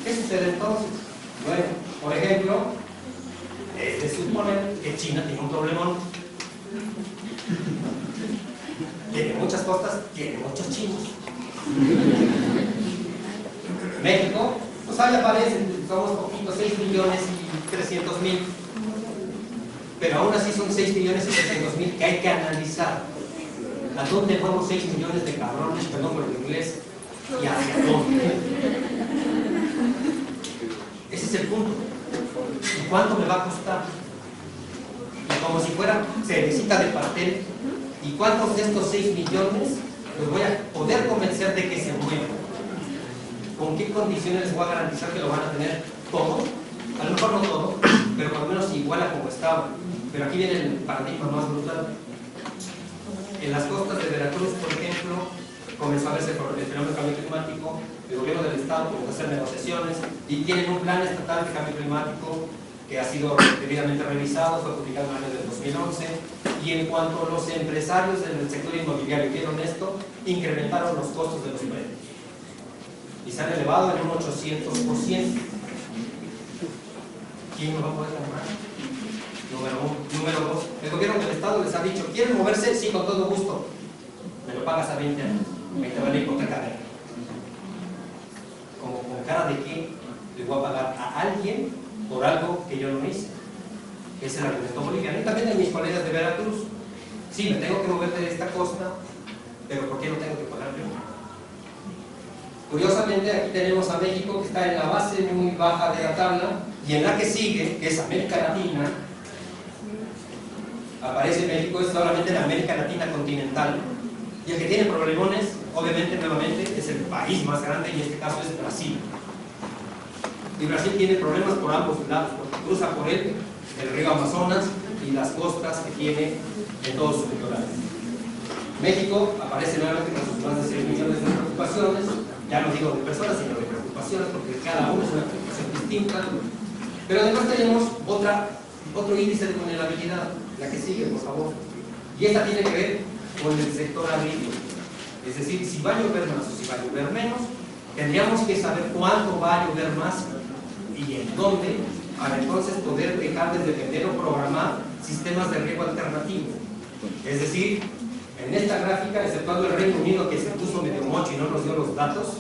¿Qué sucede entonces? Bueno, por ejemplo, es de suponer que China tiene un problemón. Tiene muchas costas, tiene muchos chinos. México, pues ahí aparecen, somos poquitos, 6.300.000. Pero aún así son 6.700.000 que hay que analizar. ¿A dónde vamos 6 millones de cabrones, perdón por el inglés? ¿Y hacia dónde? Ese es el punto. ¿Y cuánto me va a costar? Y como si fuera cerecita de pastel, ¿y cuántos de estos 6 millones los voy a poder convencer de que se muevan? ¿Con qué condiciones les voy a garantizar que lo van a tener todo? A lo mejor no todo, pero por lo menos igual a como estaba. Pero aquí viene el paradigma más brutal. En las costas de Veracruz, por ejemplo, comenzó a verse el fenómeno del cambio climático. El gobierno del estado comenzó a hacer negociaciones y tienen un plan estatal de cambio climático que ha sido debidamente revisado, fue publicado en el año del 2011, y en cuanto los empresarios del sector inmobiliario vieron esto, incrementaron los costos de los predios y se han elevado en un 800%. ¿Quién lo va a poder comprar? Número uno. Número dos, el gobierno del estado les ha dicho: ¿quieren moverse? Sí, con todo gusto. Me lo pagas a 20 años, me te van a hipotecar. Como con cara de que le voy a pagar a alguien por algo que yo no hice. Es el argumento boliviano. Y también de mis colegas de Veracruz. Sí, me tengo que mover de esta costa, pero ¿por qué no tengo que pagar yo? Curiosamente, aquí tenemos a México, que está en la base muy baja de la tabla, y en la que sigue, que es América Latina, aparece México, es solamente en América Latina continental, y el que tiene problemones, obviamente, nuevamente, es el país más grande, y en este caso es Brasil. Y Brasil tiene problemas por ambos lados, porque cruza por él el río Amazonas y las costas que tiene en todos sus litorales. México aparece nuevamente con sus más de 6 millones de preocupaciones, ya no digo de personas, sino de preocupaciones, porque cada uno es una preocupación distinta. Pero además tenemos otro índice de vulnerabilidad, la que sigue, por favor. Y esta tiene que ver con el sector agrícola. Es decir, si va a llover más o si va a llover menos, tendríamos que saber cuánto va a llover más y en dónde, para entonces poder dejar de depender o programar sistemas de riego alternativo. Es decir, en esta gráfica, exceptuando el Reino Unido, que se puso medio mocho y no nos dio los datos,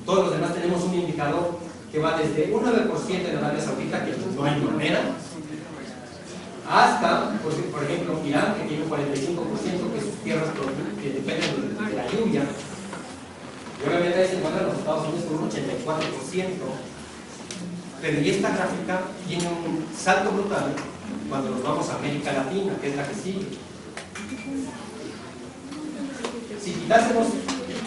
todos los demás tenemos un indicador que va desde un 9% en Arabia Saudita, que no hay manera, hasta, por ejemplo, Irán, que tiene un 45%, que sus tierras que dependen de la lluvia, y obviamente ahí se encuentran los Estados Unidos con un 84%. Pero y esta gráfica tiene un salto brutal cuando nos vamos a América Latina, que es la que sigue. Si quitásemos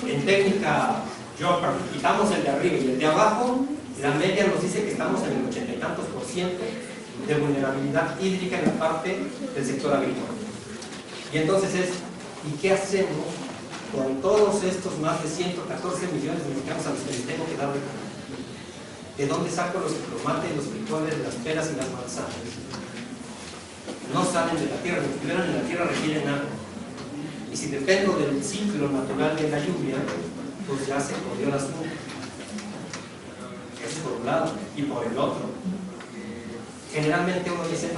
en técnica Jeopardy, quitamos el de arriba y el de abajo, la media nos dice que estamos en el 80 y tantos % de vulnerabilidad hídrica en la parte del sector agrícola. Y entonces ¿y qué hacemos con todos estos más de 114 millones de mexicanos a los que les tengo que dar de comer? ¿De dónde saco los tomates, los frijoles, las peras y las manzanas? No salen de la tierra, los que estuvieran en la tierra requieren agua. Y si dependo del ciclo natural de la lluvia, pues ya se jodió el asunto. Eso es por un lado. Y por el otro, generalmente uno dice: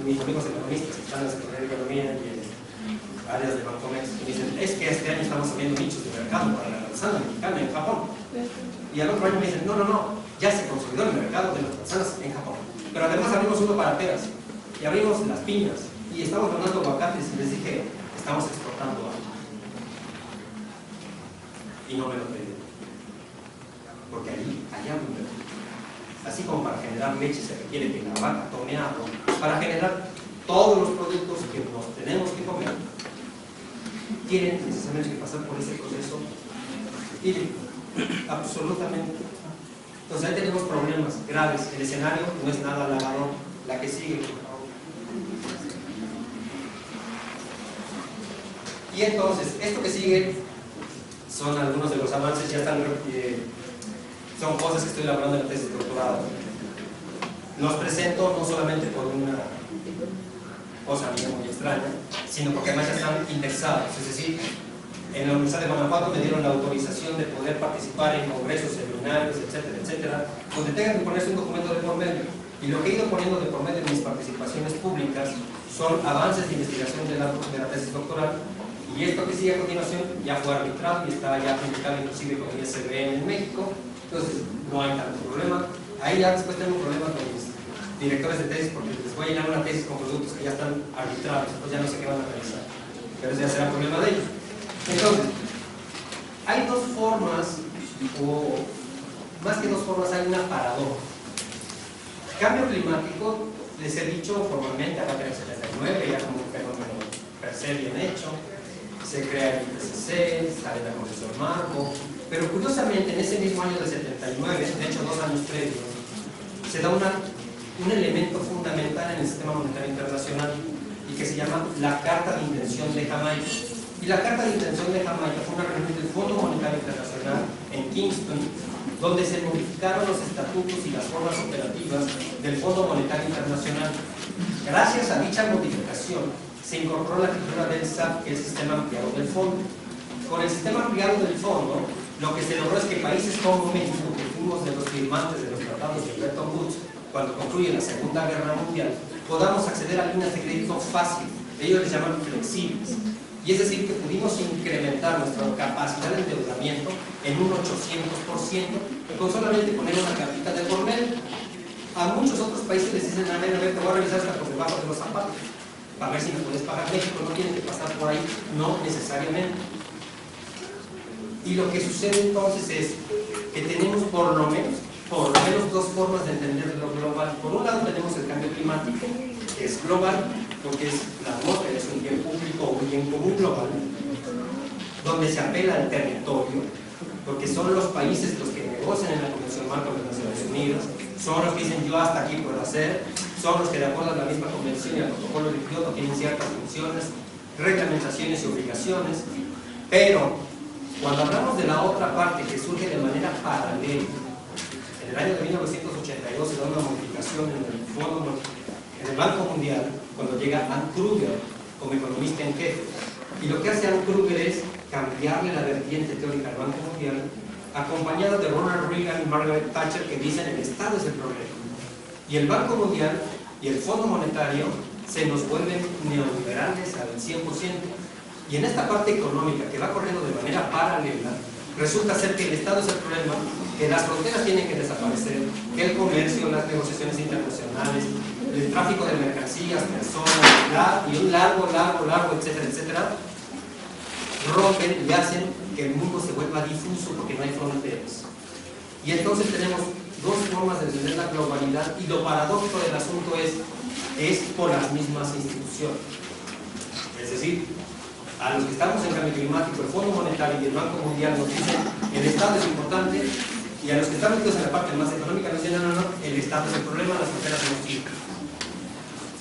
mis amigos economistas que están en la Secretaría de Economía y en áreas de Bancomex, y dicen: es que este año estamos abriendo nichos de mercado para la manzana mexicana en Japón. Y al otro año me dicen: no, ya se consolidó el mercado de las manzanas en Japón. Pero además abrimos uno para peras, y abrimos las piñas, y estamos mandando aguacates, y les dije: estamos exportando algo. Y no me lo pedí. Porque allá hay un mercado. Así como para generar leche se requiere que la vaca tome agua, para generar todos los productos que nos tenemos que comer, tienen necesariamente que pasar por ese proceso hídrico. Absolutamente. Entonces ahí tenemos problemas graves. El escenario no es nada halagador. La que sigue, por favor. Y entonces, esto que sigue son algunos de los avances, ya están, son cosas que estoy elaborando en la tesis de doctorado. Los presento no solamente por una cosa muy extraña, sino porque además ya están indexados. Es decir, En la Universidad de Guanajuato me dieron la autorización de poder participar en congresos, seminarios, etcétera, etcétera, donde tengan que ponerse un documento de por medio. Y lo que he ido poniendo de por medio en mis participaciones públicas son avances de investigación de la tesis doctoral. Y esto que sigue a continuación ya fue arbitrado y está ya publicado inclusive con el ISBN en México. Entonces no hay tanto problema. Ahí ya después tengo problemas con mis directores de tesis porque les voy a llenar una tesis con productos que ya están arbitrados, entonces ya no sé qué van a realizar. Pero ese ya será problema de ellos. Entonces, hay dos formas, o más que dos formas, hay una paradoja. Cambio climático, les he dicho formalmente, acá en el 79, ya como un fenómeno per se bien hecho, se crea el IPCC, sale la Convención Marco, pero curiosamente en ese mismo año del 79, de hecho 2 años previos, se da un elemento fundamental en el sistema monetario internacional y que se llama la Carta de Intención de Jamaica. Y la Carta de Intención de Jamaica fue una reunión del Fondo Monetario Internacional en Kingston, donde se modificaron los estatutos y las formas operativas del Fondo Monetario Internacional. Gracias a dicha modificación se incorporó la figura del SAP, que es el sistema ampliado del fondo. Con el sistema ampliado del fondo, lo que se logró es que países como México, que fuimos de los firmantes de los tratados de Bretton Woods, cuando concluye la Segunda Guerra Mundial, podamos acceder a líneas de crédito fácil. Ellos les llaman flexibles. Y es decir, que pudimos incrementar nuestra capacidad de endeudamiento en un 800%, con solamente poner una cartita de por medio. A muchos otros países les dicen, a ver, te voy a revisar hasta por debajo de los zapatos, para ver si me puedes pagar. México no tiene que pasar por ahí, no necesariamente. Y lo que sucede entonces es que tenemos por lo menos dos formas de entender lo global. Por un lado tenemos el cambio climático, que es global, porque es la atmósfera, es un bien público o un bien común global, donde se apela al territorio, porque son los países los que negocian en la Convención Marco de las Naciones Unidas, son los que dicen yo hasta aquí puedo hacer, son los que de acuerdo a la misma convención y al protocolo de Kioto tienen ciertas funciones, reglamentaciones y obligaciones. Pero cuando hablamos de la otra parte que surge de manera paralela, en el año de 1982 se da una modificación en el Banco Mundial, cuando llega Ann Kruger como economista en jefe. Y lo que hace Ann Kruger es cambiarle la vertiente teórica al Banco Mundial, acompañado de Ronald Reagan y Margaret Thatcher, que dicen el Estado es el problema. Y el Banco Mundial y el Fondo Monetario se nos vuelven neoliberales al 100%. Y en esta parte económica que va corriendo de manera paralela, resulta ser que el Estado es el problema, que las fronteras tienen que desaparecer, que el comercio, las negociaciones internacionales, el tráfico de mercancías, personas, y un largo, etcétera, etcétera, rompen y hacen que el mundo se vuelva difuso porque no hay fronteras. Y entonces tenemos dos formas de entender la globalidad, y lo paradójico del asunto es por las mismas instituciones. Es decir, a los que estamos en cambio climático, el Fondo Monetario y el Banco Mundial nos dicen el Estado es importante, y a los que están metidos en la parte más económica nos dicen no, el Estado es el problema, las fronteras son los chicos.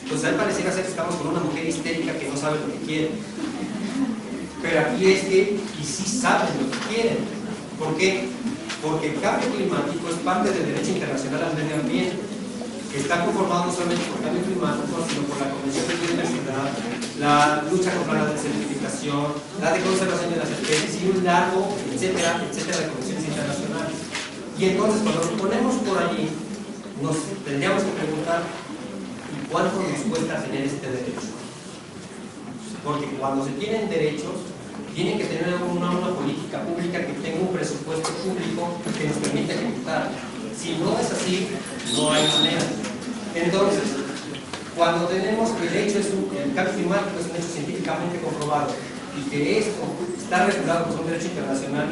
Entonces a mí pareciera ser que estamos con una mujer histérica que no sabe lo que quiere. Pero aquí es que, y sí saben lo que quieren. ¿Por qué? Porque el cambio climático es parte del derecho internacional al medio ambiente, que está conformado no solamente por el cambio climático, sino por la Convención de Biodiversidad, la lucha contra la desertificación, la de conservación de las especies y un largo, etcétera, etcétera, de convenciones internacionales. Y entonces, cuando nos ponemos por allí, nos tendríamos que preguntar ¿cuánto nos cuesta tener este derecho? Porque cuando se tienen derechos, tienen que tener una política pública que tenga un presupuesto público que nos permita ejecutar. Si no es así, no hay manera. Entonces, cuando tenemos que el cambio climático es un hecho científicamente comprobado y que esto está regulado por un derecho internacional,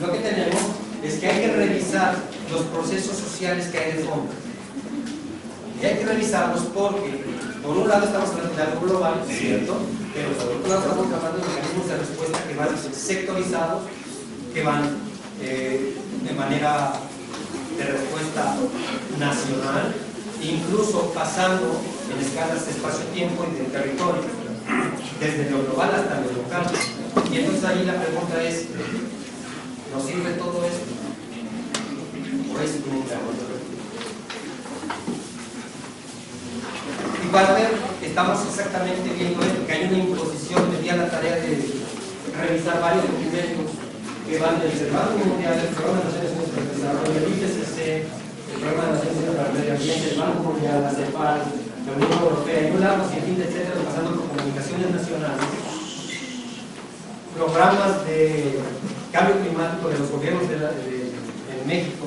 lo que tenemos es que hay que revisar los procesos sociales que hay de fondo. Y hay que revisarlos porque, por un lado, estamos hablando de algo global, ¿cierto? Pero por otro lado, estamos hablando de mecanismos de respuesta que van sectorizados, que van de manera de respuesta nacional, incluso pasando en escalas de espacio-tiempo y de territorio, desde lo global hasta lo local. Y entonces ahí la pregunta es, ¿nos sirve todo esto? ¿O es un engaño? Y para ver, estamos exactamente viendo esto, que hay una imposición, me di a la tarea de revisar varios documentos que van desde el Banco Mundial, el Programa de Naciones Unidas para el Desarrollo, el IPCC, el Programa de Naciones Unidas para el Medio Ambiente, el Banco Mundial, la CEPAL, la Unión Europea, y un largo sinfín, etcétera, pasando por comunicaciones nacionales, programas de cambio climático de los gobiernos en México,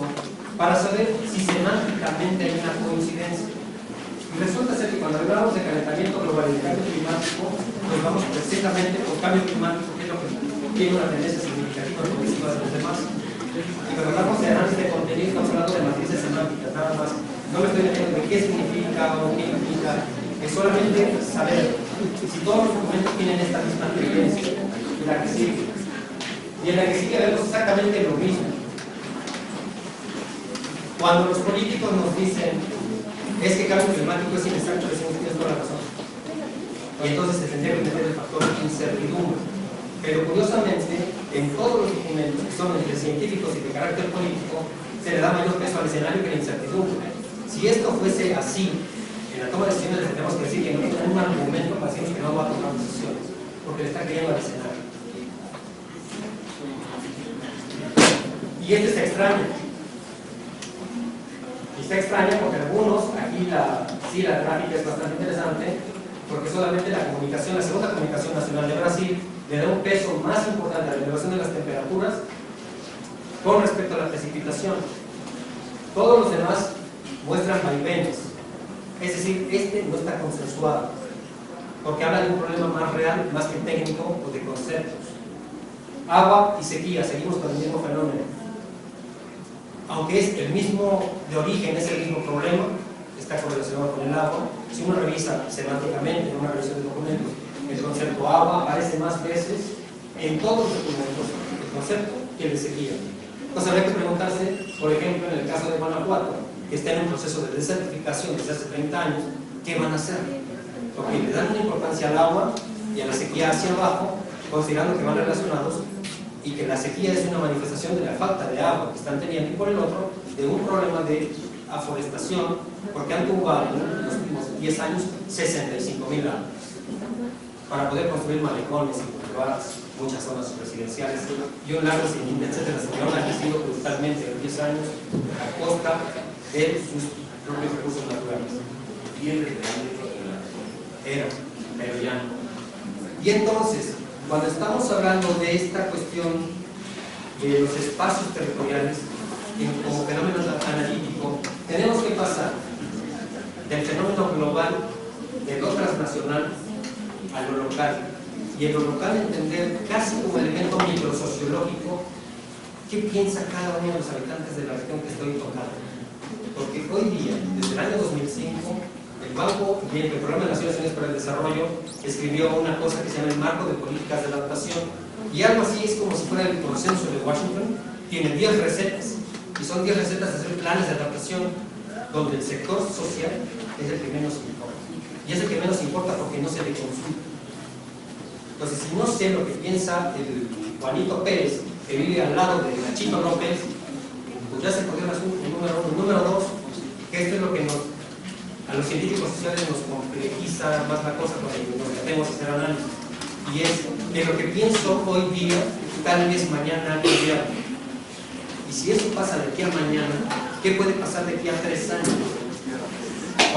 para saber si semánticamente hay una coincidencia. Y resulta ser que cuando hablamos de calentamiento global y de cambio climático, nos vamos precisamente por cambio climático, que es lo que tiene una tendencia significativa por encima de los demás. Y cuando hablamos de análisis de contenido, estamos hablando de matrices semánticas, nada más. No me estoy metiendo de qué significa o qué implica, es solamente saber si todos los documentos tienen esta misma tendencia y la que sigue. Y en la que sigue vemos exactamente lo mismo. Cuando los políticos nos dicen es que el cambio climático es inexacto, decimos que tienes toda la razón. Y entonces se tendría que meter el factor incertidumbre. Pero curiosamente, en todos los documentos que son entre científicos y de carácter político, se le da mayor peso al escenario que la incertidumbre. Si esto fuese así, en la toma de decisiones tenemos que decir que no tiene un argumento para decirnos que no va a tomar decisiones, porque le está creyendo al escenario. Y este está extraño. Y está extraña porque algunos, aquí la gráfica es bastante interesante, porque solamente la segunda comunicación nacional de Brasil le da un peso más importante a la elevación de las temperaturas con respecto a la precipitación. Todos los demás muestran vaivenes, es decir, este no está consensuado, porque habla de un problema más real, más que técnico o de conceptos. Agua y sequía, seguimos con el mismo fenómeno. Aunque es el mismo de origen, es el mismo problema, está correlacionado con el agua. Si uno revisa semánticamente en una revisión de documentos, el concepto agua aparece más veces en todos los documentos, el concepto que el de sequía. Entonces habría que preguntarse, por ejemplo, en el caso de Guanajuato, que está en un proceso de desertificación desde hace 30 años, ¿qué van a hacer? Porque le dan una importancia al agua y a la sequía hacia abajo, considerando que van relacionados, y que la sequía es una manifestación de la falta de agua que están teniendo, y por el otro, de un problema de aforestación, porque han tumbado en los últimos 10 años 65,000 árboles para poder construir malecones y cultivar muchas zonas residenciales y un largo sinfín, etcétera, que han crecido brutalmente en 10 años a costa de sus propios recursos naturales. Pero ya no. Y entonces, cuando estamos hablando de esta cuestión de los espacios territoriales como fenómeno analítico, tenemos que pasar del fenómeno global, de lo transnacional, a lo local. Y en lo local entender casi como elemento microsociológico qué piensa cada uno de los habitantes de la región que estoy tocando. Porque hoy día, desde el año 2005, el Banco y el Programa de Naciones Unidas para el Desarrollo escribió una cosa que se llama el Marco de Políticas de Adaptación, y algo así es como si fuera el consenso de Washington. Tiene 10 recetas, y son 10 recetas de hacer planes de adaptación, donde el sector social es el que menos importa, y es el que menos importa porque no se le consulta. Entonces, si no sé lo que piensa el Juanito Pérez, que vive al lado de Nachito López, pues ya se podría el asunto, número uno. Número dos, que esto es lo que a los científicos sociales nos complejiza más la cosa cuando nos metemos a hacer análisis. Y es de lo que pienso hoy día, tal vez mañana cambiar. Y si eso pasa de aquí a mañana, ¿qué puede pasar de aquí a 3 años?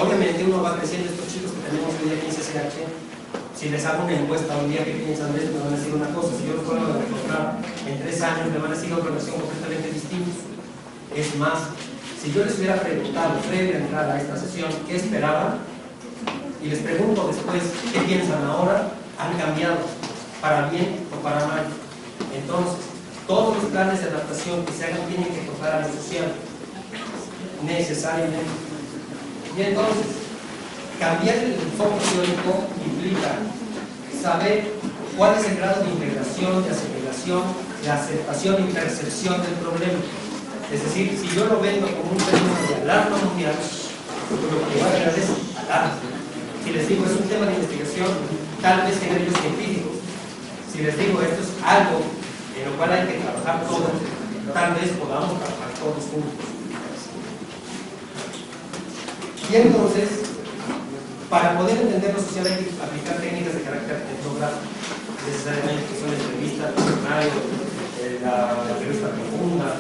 Obviamente uno va creciendo, estos chicos que tenemos hoy día 15 CH, si les hago una encuesta un día que piensan de esto, me van a decir una cosa. Si yo los vuelvo a encontrar en 3 años, me van a decir otra versión completamente distinta. Es más, si yo les hubiera preguntado previo a entrar a esta sesión qué esperaban, y les pregunto después qué piensan ahora, han cambiado, para bien o para mal. Entonces, todos los planes de adaptación que se hagan tienen que tocar a lo social, necesariamente. Y entonces, cambiar el enfoque teórico implica saber cuál es el grado de integración, de asimilación, de aceptación y percepción del problema. Es decir, si yo lo vendo como un fenómeno de alarma mundial, lo que va a crear es alarma. Si les digo es un tema de investigación, tal vez en ellos científicos. Si les digo esto es algo en lo cual hay que trabajar todos, tal vez podamos trabajar todos juntos. Y entonces, para poder entender lo social hay que aplicar técnicas de carácter etnográfico. necesariamente que son entrevistas, la entrevista profunda,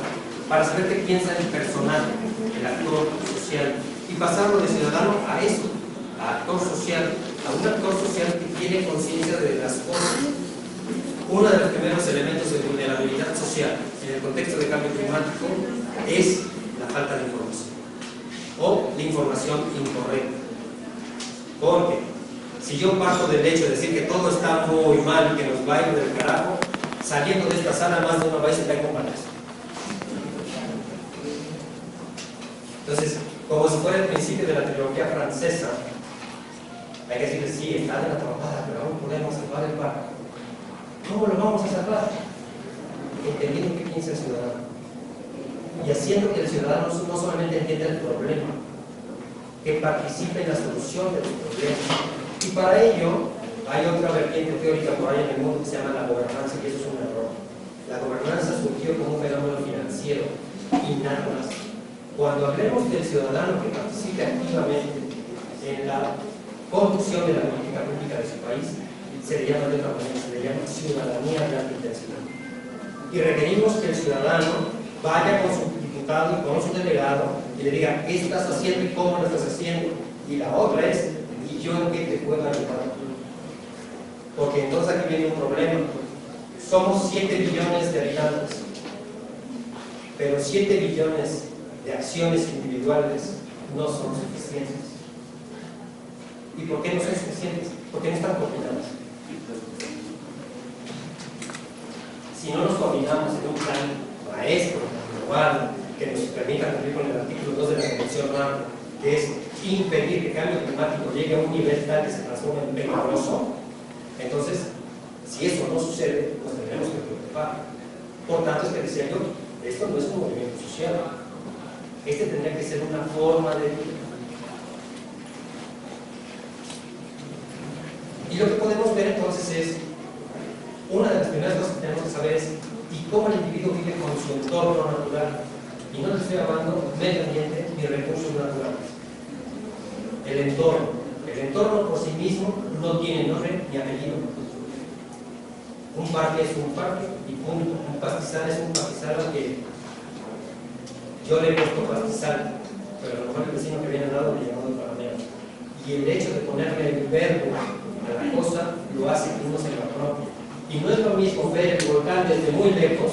para saber qué piensa el personaje, el actor social, y pasarlo de ciudadano a eso, a actor social, a un actor social que tiene conciencia de las cosas. Uno de los primeros elementos de vulnerabilidad social en el contexto de cambio climático es la falta de información o la información incorrecta. Porque si yo parto del hecho de decir que todo está muy mal y que nos va a ir del carajo, saliendo de esta sala más de una vez se cae con palas. Entonces, como si fuera el principio de la trilogía francesa, hay que decirle, sí, está de la trompada, pero aún podemos salvar el barco. ¿Cómo lo vamos a salvar? Entendiendo qué piensa el ciudadano. Y haciendo que el ciudadano no solamente entienda el problema, que participe en la solución de los problemas. Y para ello, hay otra vertiente teórica por ahí en el mundo que se llama la gobernanza, y eso es un error. La gobernanza surgió como un fenómeno financiero y nada más. Cuando hablemos del ciudadano que participe activamente en la conducción de la política pública de su país, se le llama de otra manera, se le llama ciudadanía de alta intensidad. Y requerimos que el ciudadano vaya con su diputado y con su delegado y le diga qué estás haciendo y cómo lo estás haciendo. Y la otra es, ¿y yo en qué te puedo ayudar? Porque entonces aquí viene un problema. Somos 7 billones de habitantes, pero 7 billones de acciones individuales no son suficientes. ¿Y por qué no son suficientes? Porque no están coordinadas. Si no nos coordinamos en un plan maestro, global, que nos permita cumplir con el artículo 2 de la Convención Marco, que es impedir que el cambio climático llegue a un nivel tal que se transforme en peligroso, entonces, si eso no sucede, pues tendremos que preocupar. Por tanto, es que decía yo, esto no es un movimiento social. Este tendría que ser una forma de vida. Y lo que podemos ver entonces es, una de las primeras cosas que tenemos que saber es y cómo el individuo vive con su entorno natural. Y no le estoy hablando medio ambiente ni recursos naturales. El entorno por sí mismo no tiene nombre ni apellido. Un parque es un parque y punto. Un pastizal es un pastizal, aunque yo le he puesto pastizal, pero a lo mejor el vecino que viene al lado le llama de otra manera. Y el hecho de ponerle el verbo a la cosa lo hace que uno se lo apropie. Y no es lo mismo ver el volcán desde muy lejos,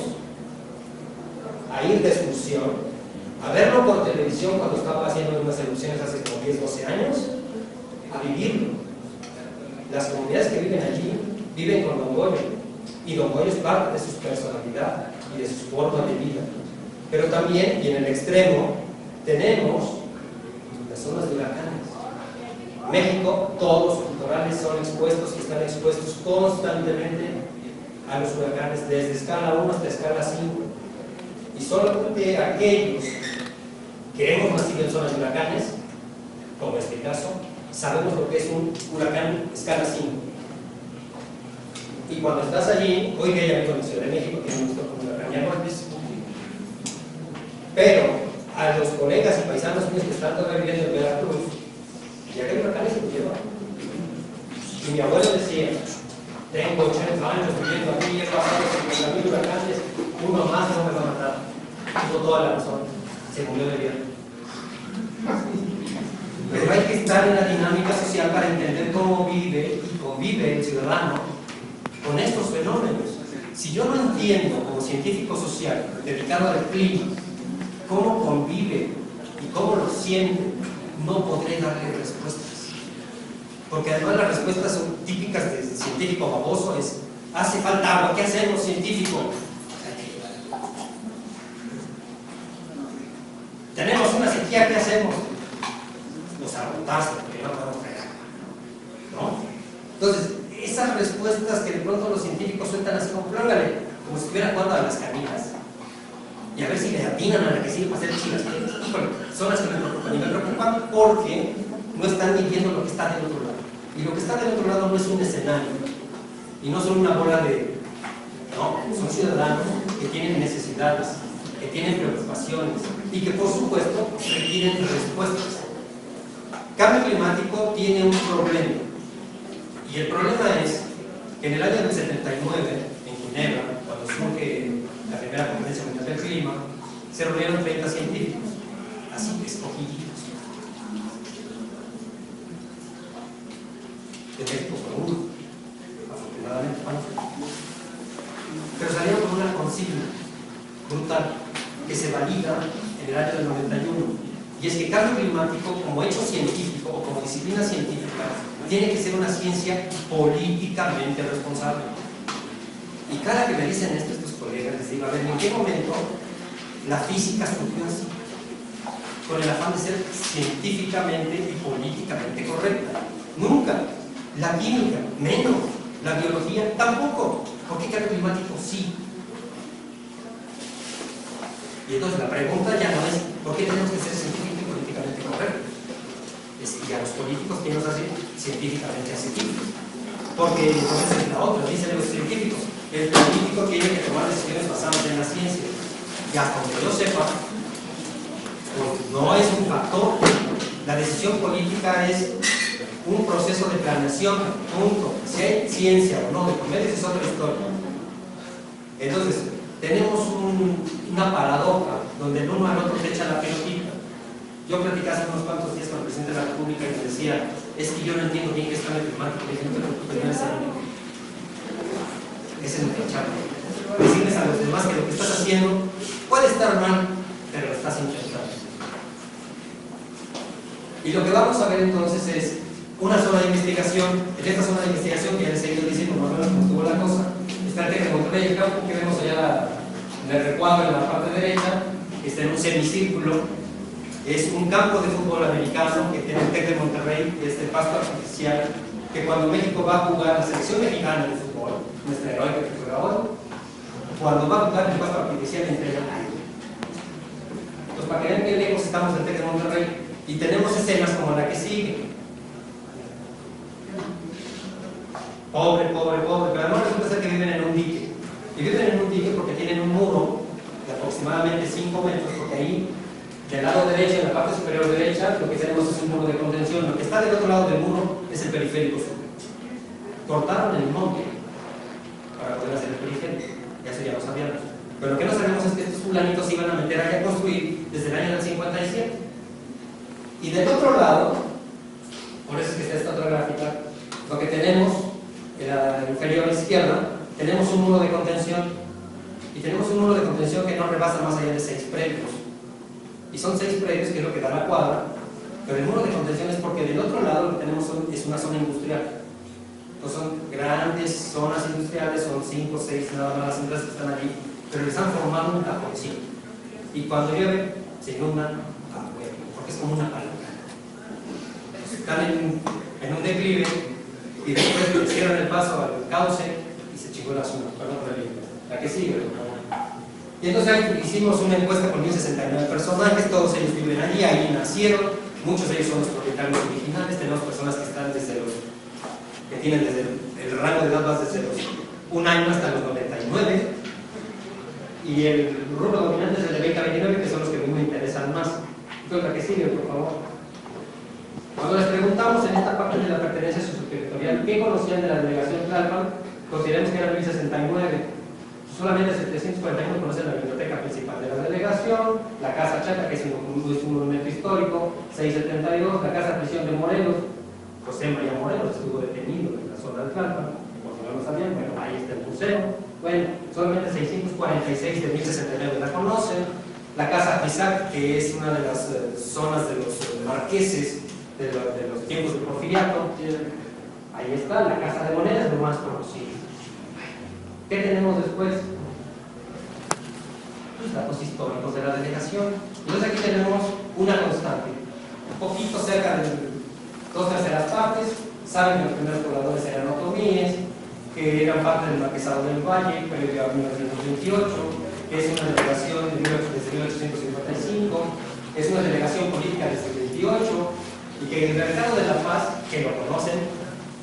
a ir de excursión, a verlo por televisión cuando estaba haciendo unas erupciones hace como 10, 12 años, a vivirlo. Las comunidades que viven allí viven con Don Goyo, y Don Goyo es parte de su personalidad y de su forma de vida. Pero también, y en el extremo, tenemos las zonas de huracanes. México, todos los litorales son expuestos y están expuestos constantemente a los huracanes, desde escala 1 hasta escala 5. Y solamente aquellos que hemos nacido en zonas de huracanes, como este caso, sabemos lo que es un huracán escala 5. Y cuando estás allí, hoy que ya vivo en la Ciudad de México, tiene visto como huracán Yaguates. Pero a los colegas y paisanos míos que están todavía viviendo en Veracruz, ya que el huracán se lo lleva. Y mi abuelo decía, tengo 80 años viviendo aquí, he pasado 50.000 huracanes, uno más no me va a matar. Tuvo toda la razón, se murió de viernes. Pero hay que estar en la dinámica social para entender cómo vive y convive el ciudadano con estos fenómenos. Si yo no entiendo como científico social dedicado al clima cómo convive y cómo lo siente, no podré darle respuestas. Porque además las respuestas son típicas de científico baboso, es hace falta agua, ¿qué hacemos, científico? Tenemos una sequía, ¿qué hacemos? Nos aguantamos porque no podemos traer agua, ¿no? Entonces, esas respuestas que de pronto los científicos sueltan así como, plóngale, como si estuvieran jugando a las canicas, y a ver si le atinan a la que sigue para hacer chilas. Bueno, son las que me preocupan, y me preocupan porque no están midiendo lo que está del otro lado. Y lo que está del otro lado no es un escenario, y no son una bola de... no, son ciudadanos que tienen necesidades, que tienen preocupaciones, y que por supuesto requieren respuestas. Cambio climático tiene un problema, y el problema es que en el año del 79, en Ginebra, cuando surge la primera conferencia mundial del clima, se reunieron 30 científicos, así escogiditos. De México fue uno, afortunadamente. Pero salieron con una consigna brutal que se valida en el año del 91. Y es que cambio climático, como hecho científico o como disciplina científica, tiene que ser una ciencia políticamente responsable. Y cada que me dicen esto estos colegas, les digo, a ver, ¿en qué momento la física surgió así? Con el afán de ser científicamente y políticamente correcta. Nunca. La química, menos. La biología, tampoco. ¿Por qué cambio climático? Sí. Y entonces la pregunta ya no es ¿por qué tenemos que ser científicos y políticamente correctos? Y a los políticos, ¿quién nos hace científicamente científicos? Porque entonces es la otra, dicen los científicos, el político tiene que tomar decisiones basadas en la ciencia. Y hasta donde yo sepa, pues no es un factor. La decisión política es un proceso de planeación, punto. Si hay ciencia o no, de por medio es otra historia. Entonces, tenemos una paradoja donde el uno al otro se echa la pelotita. Yo platicé hace unos cuantos días con el presidente de la República y me decía, es que yo no entiendo bien qué es cambio climático. Le dije, no te preocupes, no es el único. Ese es nuestro charla. Decirles a los demás que lo que estás haciendo puede estar mal, pero lo estás intentando. Y lo que vamos a ver entonces es una zona de investigación. En esta zona de investigación, que ya les he ido diciendo más o menos cómo estuvo la cosa, está el TEC de Monterrey, el campo que vemos allá en el recuadro en la parte derecha, está en un semicírculo. Es un campo de fútbol americano que tiene el TEC de Monterrey, que es el pasto artificial, que cuando México va a jugar la selección mexicana de fútbol, nuestra heroica que juega hoy, cuando va a jugar el pasto artificial entrega el aire. Pues para que vean qué lejos estamos del TEC de Monterrey, y tenemos escenas como la que sigue. Pobre, pero además resulta ser que viven en un dique. Y viven en un dique porque tienen un muro de aproximadamente 5 metros, porque ahí, del lado derecho, en la parte superior derecha, lo que tenemos es un muro de contención. Lo que está del otro lado del muro es el periférico sur. Cortaron el monte para poder hacer el periférico. Eso ya lo sabíamos. Pero lo que no sabemos es que estos fulanitos iban a meter aquí a construir desde el año del 57. Y del otro lado, por eso es que está esta otra gráfica, lo que tenemos en la inferior izquierda, tenemos un muro de contención. Y tenemos un muro de contención que no rebasa más allá de 6 predios. Y son 6 predios, que es lo que da la cuadra. Pero el muro de contención es porque del otro lado lo que tenemos es una zona industrial. Entonces son grandes zonas industriales, son 5 o 6 nada más las empresas que están allí, pero les han formado un taponcito. Y cuando llueve, se inundan a huevo, porque es como una palanca. Están en un declive y después cierran el paso al cauce y se chingó la zona. Perdón por el libro. La que sigue, por favor. Y entonces ahí hicimos una encuesta con 1069 personajes, todos ellos viven allí, ahí nacieron, muchos de ellos son los propietarios originales, tenemos personas que están que tienen desde el rango de edad más desde los 1 año hasta los 99, y el rubro dominante es el de 20 a 29, que son los que a mí me interesan más. Entonces la que sigue, por favor. Cuando les preguntamos en esta parte de la pertenencia socioterritorial qué conocían de la delegación Tlalpan, consideremos que era 1069. Solamente 741 conocen la biblioteca principal de la delegación, la Casa Chaca, que es un monumento histórico, 672, la Casa Prisión de Morelos. José María Morelos estuvo detenido en la zona de Tlalpan, por si no lo sabían, bueno, ahí está el museo. Bueno, solamente 646 de 1069 la conocen. La Casa Pisac, que es una de las zonas de los marqueses de los tiempos de Porfiriato, ahí está. La Casa de Moneda es lo más conocido. ¿Qué tenemos después? Los datos históricos de la delegación. Entonces aquí tenemos una constante, un poquito cerca de 2/3 partes. Saben que los primeros pobladores eran otomíes, que eran parte del Marquesado del Valle, previo a 1928, que es una delegación desde 1855, es una delegación política desde el 28, y que en el mercado de La Paz, que lo conocen,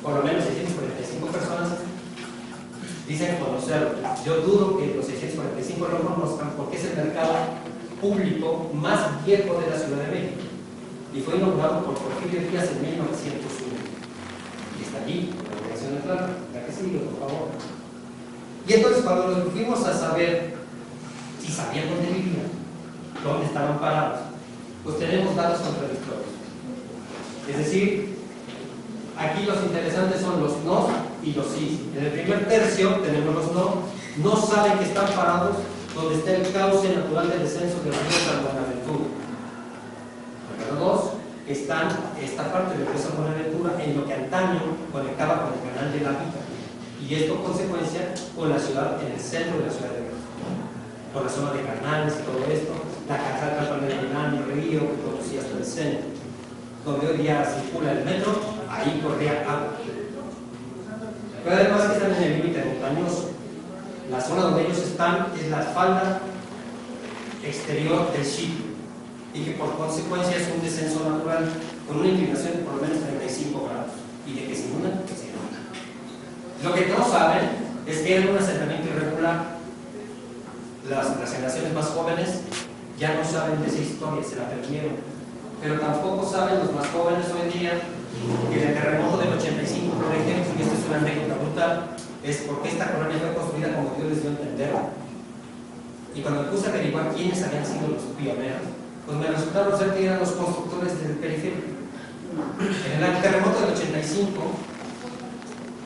por lo menos 645 personas, dicen conocerlo. Yo dudo que los 645 lo conozcan, porque es el mercado público más viejo de la Ciudad de México y fue inaugurado por Porfirio Díaz en 1901. Y está allí, la ubicación de plano, la que sigue, por favor. Y entonces cuando nos fuimos a saber si sabían dónde vivían, dónde estaban parados, pues tenemos datos contradictorios. Es decir, aquí los interesantes son los no y los sí. En el primer tercio tenemos los no saben que están parados donde está el cauce natural del descenso del río San Buenaventura. Número 2, están esta parte del río San Buenaventura en lo que antaño conectaba con el canal de la Vida, y esto consecuencia con la ciudad, en el centro de la Ciudad de México, con la zona de canales y todo esto, la cascada del el río que conducía hasta el centro, donde hoy día circula el metro, ahí corría agua. Pero además que están en el límite montañoso. La zona donde ellos están es la falda exterior del sitio, y que por consecuencia es un descenso natural con una inclinación de por lo menos 35 grados, y de que se inunda, que se inunda. Lo que no saben es que era un asentamiento irregular. Las generaciones más jóvenes ya no saben de esa historia, se la perdieron. Pero tampoco saben los más jóvenes hoy en día que en el terremoto del 85, por ejemplo, y esto es una anécdota brutal, es porque esta colonia fue construida como Dios les dio a entender. Y cuando me puse a averiguar quiénes habían sido los pioneros, pues me resultaron ser que eran los constructores del periférico. En el terremoto del 85,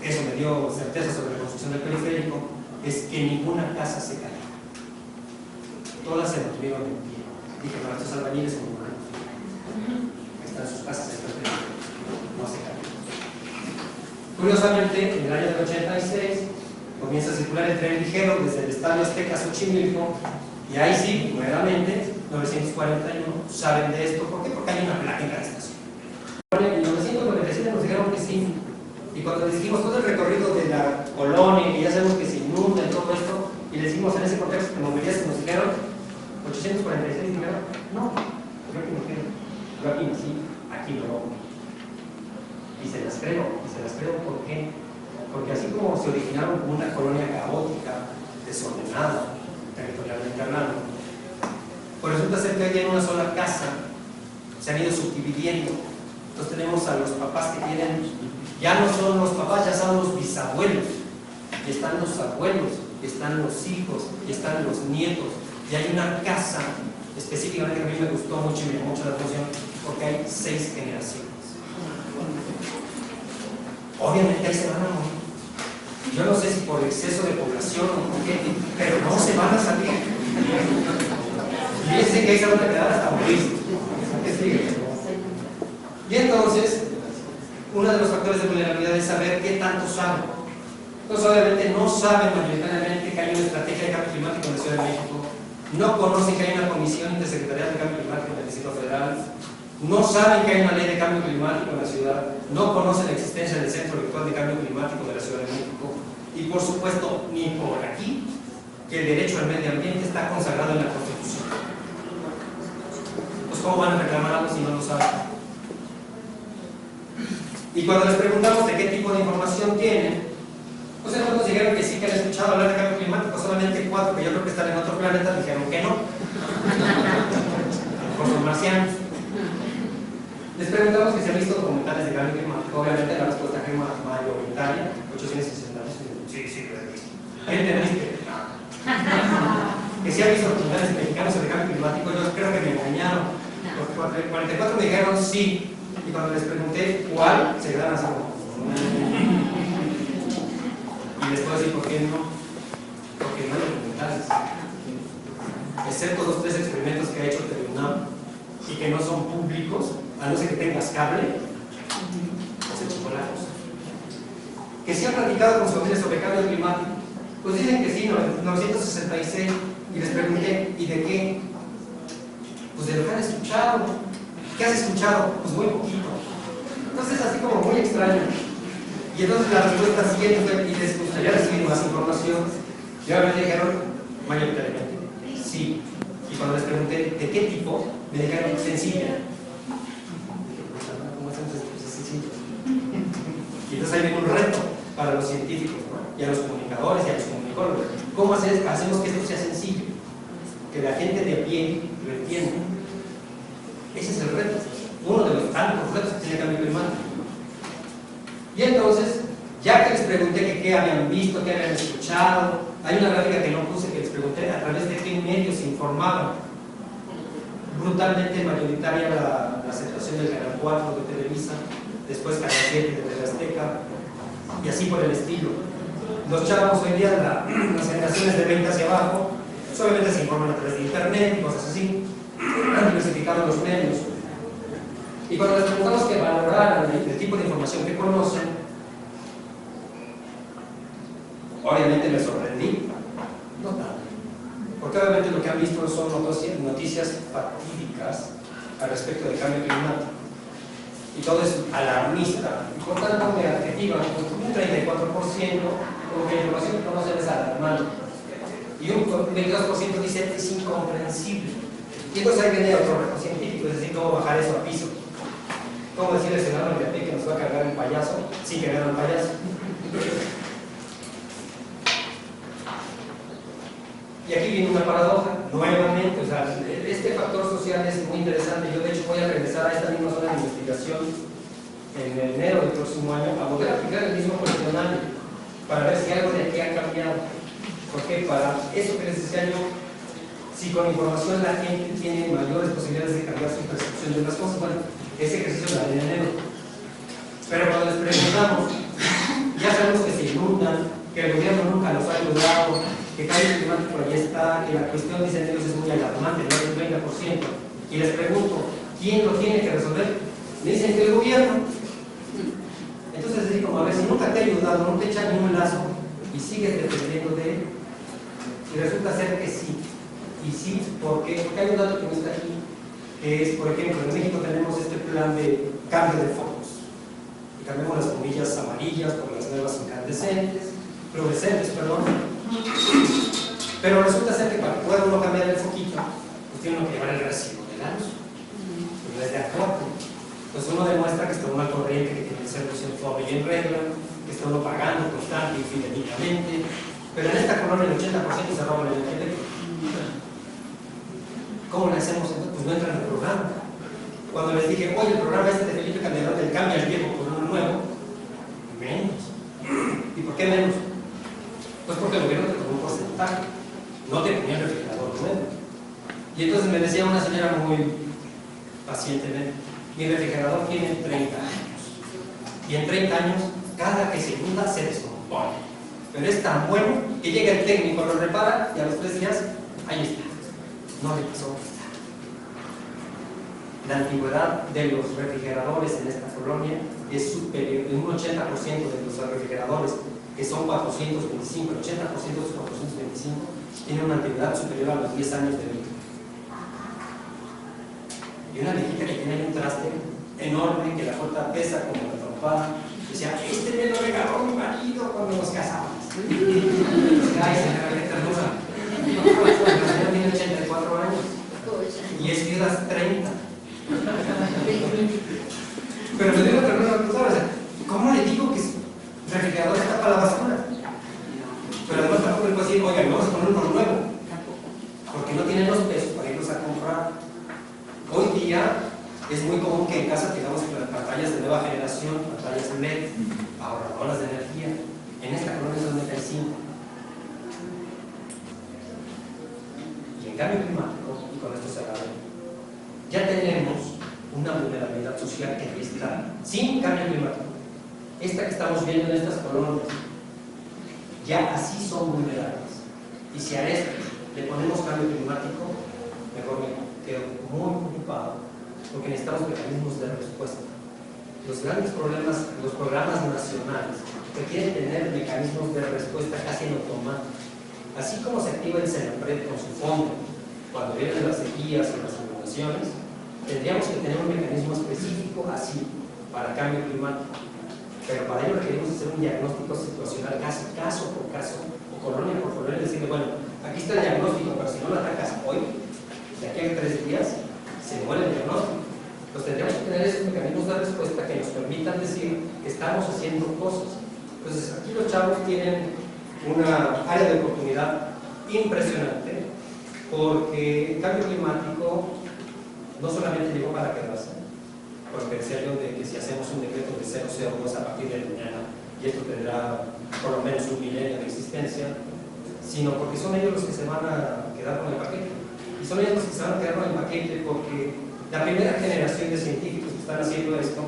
eso me dio certeza sobre la construcción del periférico, es que ninguna casa se cayó. Todas se mantuvieron en pie. Dije, para estos albañiles son humanos. Están sus casas, no se caen. Curiosamente, en el año del 86 comienza a circular el tren ligero desde el Estadio Azteca a Xochimilco, y ahí sí, nuevamente, 941, saben de esto. ¿Por qué? Porque hay una placa en cada estación. En 1997 nos dijeron que sí, y cuando les dijimos todo el recorrido de la colonia, que ya sabemos que se inunda y todo esto, y les dijimos en ese contexto que nos dijeron 846, dijeron, no, yo aquí no quiero, yo aquí nací, aquí no. Y se las creo, ¿por qué? Porque así como se originaron como una colonia caótica, desordenada, territorialmente hablando, pues resulta ser que hoy en una sola casa se han ido subdividiendo. Entonces tenemos a los papás que tienen, ya no son los papás, ya son los bisabuelos, y están los abuelos, y están los hijos, y están los nietos, y hay una casa específicamente que a mí me gustó mucho y me llamó mucho la atención, porque hay 6 generaciones. Obviamente ahí se van a morir. Yo no sé si por exceso de población o por qué, pero no se van a salir. Fíjense que ahí se van a quedar hasta morir. Y entonces, uno de los factores de vulnerabilidad es saber qué tanto saben. Entonces, obviamente, no saben mayoritariamente que hay una estrategia de cambio climático en la Ciudad de México, no conocen que hay una comisión intersecretarial de cambio climático en el Distrito Federal, no saben que hay una ley de cambio climático en la ciudad, no conocen la existencia del Centro Virtual de Cambio Climático de la Ciudad de México, y por supuesto, ni por aquí, que el derecho al medio ambiente está consagrado en la Constitución. Pues, ¿cómo van a reclamar algo si no lo saben? Y cuando les preguntamos de qué tipo de información tienen, pues ellos nos dijeron que sí, que han escuchado hablar de cambio climático. Solamente 4, que yo creo que están en otro planeta, dijeron que no. Por los marcianos. Les preguntamos que si han visto documentales de cambio climático. Obviamente la respuesta fue mayoritaria, 860. Sí, lo he visto. ¿Qué entendiste? Que si han visto documentales mexicanos sobre cambio climático, yo creo que me engañaron. Porque 44 me dijeron sí. Y cuando les pregunté cuál, se quedaron así como. Y les puedo decir por qué no. Porque no hay documentales. Excepto 2 o 3 experimentos que ha hecho TVUNAM y que no son públicos, a no ser que tengas cable, pues se chupó la cosa. Que si han platicado con su familia sobre cambio climático, pues dicen que sí, 1966. Y les pregunté, ¿y de qué? Pues de lo que han escuchado. ¿Qué has escuchado? Pues muy poquito. Entonces, así como muy extraño. Y entonces la respuesta siguiente fue, ¿y les gustaría recibir más información? Y ahora me dijeron, mayoritariamente, sí. Y cuando les pregunté, ¿de qué tipo? Me dijeron, sencilla. ¿Cómo es sencillo? Y entonces ahí viene un reto para los científicos, ¿no? Y a los comunicadores y a los comunicólogos. ¿Cómo hacemos que esto sea sencillo? Que la gente de a pie lo entienda. Ese es el reto, uno de los tantos retos que tiene el cambio climático. Y entonces qué habían visto, qué habían escuchado. Hay una gráfica que no puse, que les pregunté a través de qué medios se informaban. Brutalmente mayoritaria la aceptación del Canal 4 de Televisa, después Canal 7 de TV Azteca, y así por el estilo. Los chavos hoy día, las generaciones de 20 hacia abajo, solamente se informan a través de internet y cosas así, han diversificado los medios. Y cuando les preguntamos que valoraran el tipo de información que conocen, obviamente me sorprendí, no tanto, porque obviamente lo que han visto son noticias fatídicas al respecto del cambio climático, y todo es alarmista, y por tanto me adjetivan un 34%, como que la información que conocen es alarmante, y un 22% dice es incomprensible. Y entonces ahí viene otro reto científico, es decir, cómo bajar eso a piso, cómo decirle al ciudadano de a pie que nos va a cargar un payaso sin que vean un payaso. Y aquí viene una paradoja, nuevamente, o sea, este factor social es muy interesante. Yo de hecho voy a regresar a esta misma zona de investigación en enero del próximo año a volver a aplicar el mismo cuestionario para ver si algo de aquí ha cambiado. Porque para eso que les decía yo, si con información la gente tiene mayores posibilidades de cambiar su percepción de las cosas, bueno, ese ejercicio lo haré en enero. Pero cuando les preguntamos, ya sabemos que se inundan, que el gobierno nunca los ha ayudado, que el cambio climático ahí está, que la cuestión, dicen ellos, es muy alarmante, no es del 30%. Y les pregunto, ¿quién lo tiene que resolver? Me dicen que el gobierno. Entonces es decir, como a ver, si nunca te ha ayudado, no te echa ni un lazo y sigues dependiendo de él. Y resulta ser que sí. Y sí, porque hay un dato que no está aquí, que es, por ejemplo, en México tenemos este plan de cambio de focos. Y cambiamos las bombillas amarillas por las nuevas fluorescentes, perdón. Pero resulta ser que para poder uno cambiar el foquito, pues tiene uno que llevar el recibo de la luz. Pues desde acuerdo. Entonces uno demuestra que está uno al corriente, que tiene que ser todo bien en regla, que está uno pagando constante y fidelitamente. Pero en esta colonia el 80% se roba la energía eléctrica. ¿Cómo le hacemos entonces? Pues no entra en el programa. Cuando les dije, oye, el programa este de Felipe Calderón del cambia el viejo por uno nuevo, menos. ¿Y por qué menos? Pues porque el gobierno te tomó un porcentaje, no te ponía el refrigerador nuevo. Y entonces me decía una señora muy pacientemente, mi refrigerador tiene 30 años. Y en 30 años, cada que se inunda se descompone. Pero es tan bueno que llega el técnico, lo repara y a los 3 días, ahí está. No le pasó nada. La antigüedad de los refrigeradores en esta colonia es superior, en un 80% de los refrigeradores, que son 425, el 80% de los 425 tienen una antigüedad superior a los 10 años de vida. Y una viejita que tiene un traste enorme, que la puerta pesa como la trompada, decía, este me lo regaló mi marido cuando nos casamos. Ay, señora, qué ternura. La señora tiene 84 años y es viuda 30. Pero me digo ternura, ¿cómo le digo que el refrigerador está para la basura? Pero además tampoco le puedo decir, oiga, vamos a poner uno nuevo, porque no tienen los pesos para irlos a comprar. Hoy día es muy común que en casa tengamos pantallas de nueva generación, pantallas LED, ahorradoras de energía. En esta colonia son 95. Y en cambio climático, y con esto cerrado, ya tenemos una vulnerabilidad social que está sin cambio climático. Esta que estamos viendo en estas colonias, ya así son vulnerables. Y si a esto le ponemos cambio climático, mejor me quedo muy preocupado, porque necesitamos mecanismos de respuesta. Los grandes problemas, los programas nacionales, requieren tener mecanismos de respuesta casi en automático. Así como se activa el Senapred con su fondo cuando vienen las sequías y las inundaciones, tendríamos que tener un mecanismo específico así para cambio climático. Pero para ello requerimos hacer un diagnóstico situacional caso por caso, o colonia por colonia, y decirle, bueno, aquí está el diagnóstico, pero si no lo atacas hoy, de aquí a 3 días, se muere el diagnóstico. Entonces tendríamos que tener esos mecanismos de respuesta que nos permitan decir que estamos haciendo cosas. Entonces aquí los chavos tienen una área de oportunidad impresionante, porque el cambio climático no solamente llegó para quedarse, porque decía yo de que si hacemos un decreto de 002 a partir de mañana y esto tendrá por lo menos un milenio de existencia, sino porque son ellos los que se van a quedar con el paquete. Y son ellos los que se van a quedar con el paquete porque la primera generación de científicos que están haciendo esto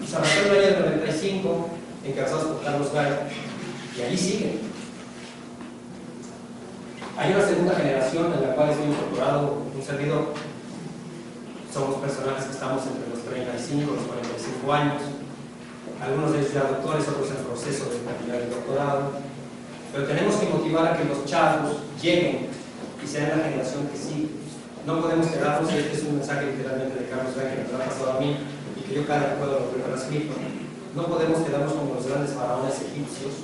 se arrancó en el año 95, encabezados por Carlos Gaya, y allí siguen. Hay una segunda generación en la cual estoy incorporado un servidor. Somos personajes que estamos entre los 35 y los 45 años. Algunos de ellos ya doctores, otros en proceso de terminar el doctorado. Pero tenemos que motivar a que los chavos lleguen y sean la generación que sigue. No podemos quedarnos, y este es un mensaje literalmente de Carlos Gaya que me lo ha pasado a mí y que yo cada recuerdo lo tengo transcrito. No podemos quedarnos como los grandes faraones egipcios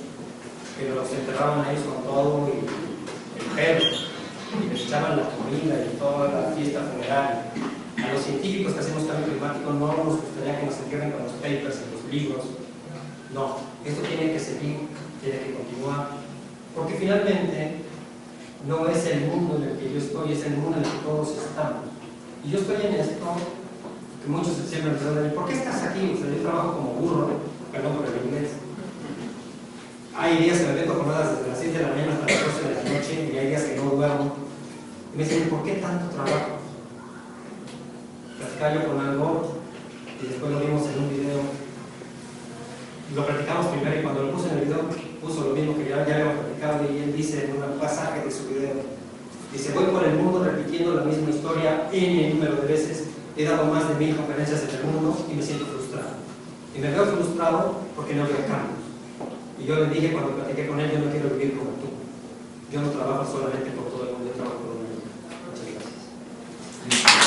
que los enterraban a ellos con todo y el perro, y les echaban la comida y toda la fiesta funeraria. A los científicos que hacemos cambio climático no nos gustaría que nos entierren con los papers en los libros. No, esto tiene que seguir, tiene que continuar, porque finalmente no es el mundo en el que yo estoy, es el mundo en el que todos estamos. Y yo estoy en esto, que muchos siempre me preguntan, ¿por qué estás aquí? O sea, yo trabajo como burro, perdón por el inglés. Hay días que me meto jornadas desde las 6 de la mañana hasta las 12 de la noche y hay días que no duermo. Y me dicen, ¿por qué tanto trabajo? Platicaba yo con algo y después lo vimos en un video. Lo platicamos primero y cuando lo puse en el video puso lo mismo que ya habíamos platicado y él dice en un pasaje de su video. Dice, voy por el mundo repitiendo la misma historia N número de veces. He dado más de 1000 conferencias en el mundo y me siento frustrado. Y me veo frustrado porque no veo cambios. Y yo le dije cuando platiqué con él, yo no quiero vivir como tú. Yo no trabajo solamente por todo el mundo, yo trabajo por el mundo. Muchas gracias.